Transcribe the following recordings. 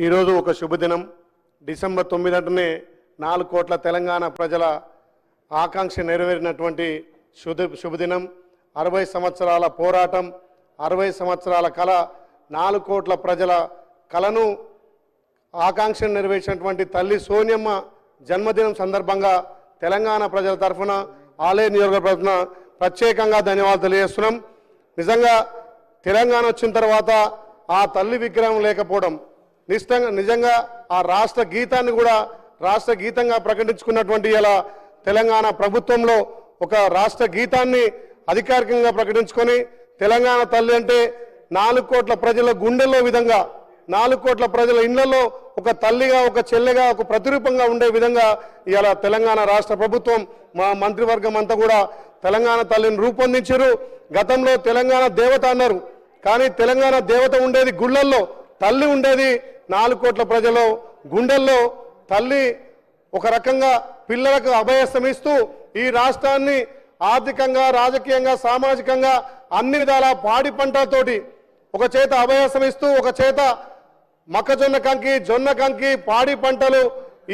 ఈరోజు ఒక శుభదినం. డిసెంబర్ 9 4 కోట్ల తెలంగాణ ప్రజల ఆకాంక్ష నెరవేరినటువంటి శుభదినం. 60 సంవత్సరాల పోరాటం, 60 సంవత్సరాల కళ, 4 కోట్ల ప్రజల కళను ఆకాంక్ష నెరవేర్చినటువంటి తల్లి సోనియమ్మ జన్మదినం సందర్భంగా తెలంగాణ ప్రజల తరఫున ఆలయ నియోజకవర్గ తరఫున ప్రత్యేకంగా ధన్యవాదాలు తెలియజేస్తున్నాం. నిజంగా తెలంగాణ వచ్చిన తర్వాత ఆ తల్లి విగ్రహం లేకపోవడం, నిజంగా ఆ రాష్ట్ర గీతాన్ని కూడా రాష్ట్ర గీతంగా ప్రకటించుకున్నటువంటి ఇలా తెలంగాణ ప్రభుత్వంలో ఒక రాష్ట్ర గీతాన్ని అధికారికంగా ప్రకటించుకొని తెలంగాణ తల్లి అంటే 4 కోట్ల ప్రజల గుండెల్లో విధంగా, 4 కోట్ల ప్రజల ఇళ్లలో ఒక తల్లిగా, ఒక చెల్లెగా, ఒక ప్రతిరూపంగా ఉండే విధంగా ఇలా తెలంగాణ రాష్ట్ర ప్రభుత్వం, మా మంత్రివర్గం అంతా కూడా తెలంగాణ తల్లిని రూపొందించారు. గతంలో తెలంగాణ దేవత అన్నారు, కానీ తెలంగాణ దేవత ఉండేది గుళ్ళల్లో, తల్లి ఉండేది 4 కోట్ల ప్రజల గుండెల్లో. తల్లి ఒక రకంగా పిల్లలకు అభయస్థం ఇస్తూ ఈ రాష్ట్రాన్ని ఆర్థికంగా, రాజకీయంగా, సామాజికంగా అన్ని విధాల పాడి పంటలతోటి ఒక చేత అభయస్థం ఇస్తూ, ఒక చేత మొక్కజొన్న కంకి, జొన్న కంకి, పాడి పంటలు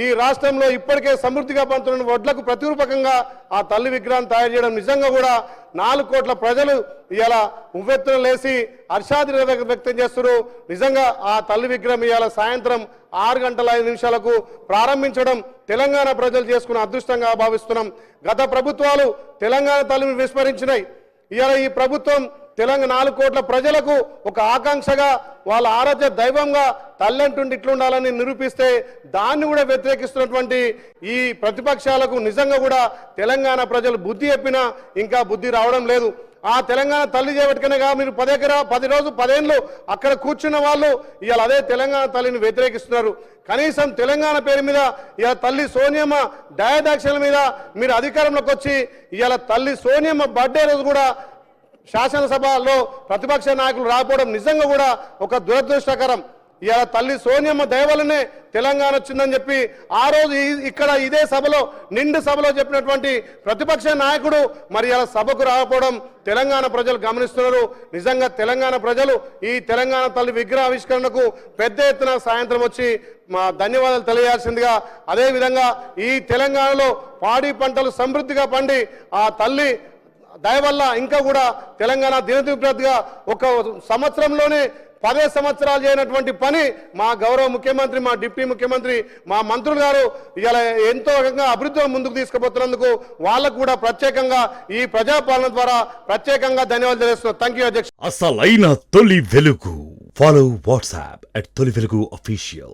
ఈ రాష్ట్రంలో ఇప్పటికే సమృద్ధిగా పండుతున్న వడ్లకు ప్రతిరూపకంగా ఆ తల్లి విగ్రహం తయారు చేయడం నిజంగా కూడా 4 కోట్ల ప్రజలు ఇలా ఉవ్వెత్తున లేసి హర్షాది వ్యక్తం చేస్తున్నారు. నిజంగా ఆ తల్లి విగ్రహం ఇవాళ సాయంత్రం 6:05 ప్రారంభించడం తెలంగాణ ప్రజలు చేసుకున్న అదృష్టంగా భావిస్తున్నాం. గత ప్రభుత్వాలు తెలంగాణ తల్లిని విస్మరించినాయి. ఇవాళ ఈ ప్రభుత్వం తెలంగాణ 4 కోట్ల ప్రజలకు ఒక ఆకాంక్షగా, వాళ్ళ ఆరాధ్య దైవంగా తల్లి అంటుండి ఇట్లుండాలని నిరూపిస్తే దాన్ని కూడా వ్యతిరేకిస్తున్నటువంటి ఈ ప్రతిపక్షాలకు నిజంగా కూడా తెలంగాణ ప్రజలు బుద్ధి చెప్పినా ఇంకా బుద్ధి రావడం లేదు. ఆ తెలంగాణ తల్లి చేపట్టుకునేగా మీరు 10 రోజులు 10 ఏళ్ళు అక్కడ కూర్చున్న వాళ్ళు ఇవాళ అదే తెలంగాణ తల్లిని వ్యతిరేకిస్తున్నారు. కనీసం తెలంగాణ పేరు మీద ఇవాళ తల్లి సోనియమ్మ దయాదాక్షల మీద మీరు అధికారంలోకి వచ్చి ఇవాళ తల్లి సోనియమ్మ బర్త్డే రోజు కూడా శాసనసభలో ప్రతిపక్ష నాయకులు రాకపోవడం నిజంగా కూడా ఒక దురదృష్టకరం. ఇలా తల్లి సోనియమ్మ దయవల్లనే తెలంగాణ వచ్చిందని చెప్పి ఆ రోజు ఇక్కడ ఇదే సభలో, నిండు సభలో చెప్పినటువంటి ప్రతిపక్ష నాయకుడు మరి ఇలా సభకు రాకపోవడం తెలంగాణ ప్రజలు గమనిస్తున్నారు. నిజంగా తెలంగాణ ప్రజలు ఈ తెలంగాణ తల్లి విగ్రహ ఆవిష్కరణకు పెద్ద ఎత్తున సాయంత్రం వచ్చి మా ధన్యవాదాలు తెలియాల్సిందిగా, అదేవిధంగా ఈ తెలంగాణలో పాడి పంటలు సమృద్ధిగా పండి ఆ తల్లి దయవల్ల ఇంకా కూడా తెలంగాణ దినదిప్రతిగా ఒక సంవత్సరంలోనే 10 సంవత్సరాలు చేయనటువంటి పని మా గౌరవ ముఖ్యమంత్రి, మా డిప్యూటీ ముఖ్యమంత్రి, మా మంత్రులు గారు ఇలా ఎంతో రకంగా అభివృద్ధిని ముందుకు తీసుకుపోతున్నందుకు వాళ్ళకు కూడా ప్రత్యేకంగా ఈ ప్రజాపాలన ద్వారా ప్రత్యేకంగా ధన్యవాదాలు తెలియజేస్తున్నాను. థ్యాంక్ యూ అధ్యక్ష. అసలైన తొలి వెలుగు. ఫాలో వాట్సాప్ @తొలి వెలుగు అఫీషియల్.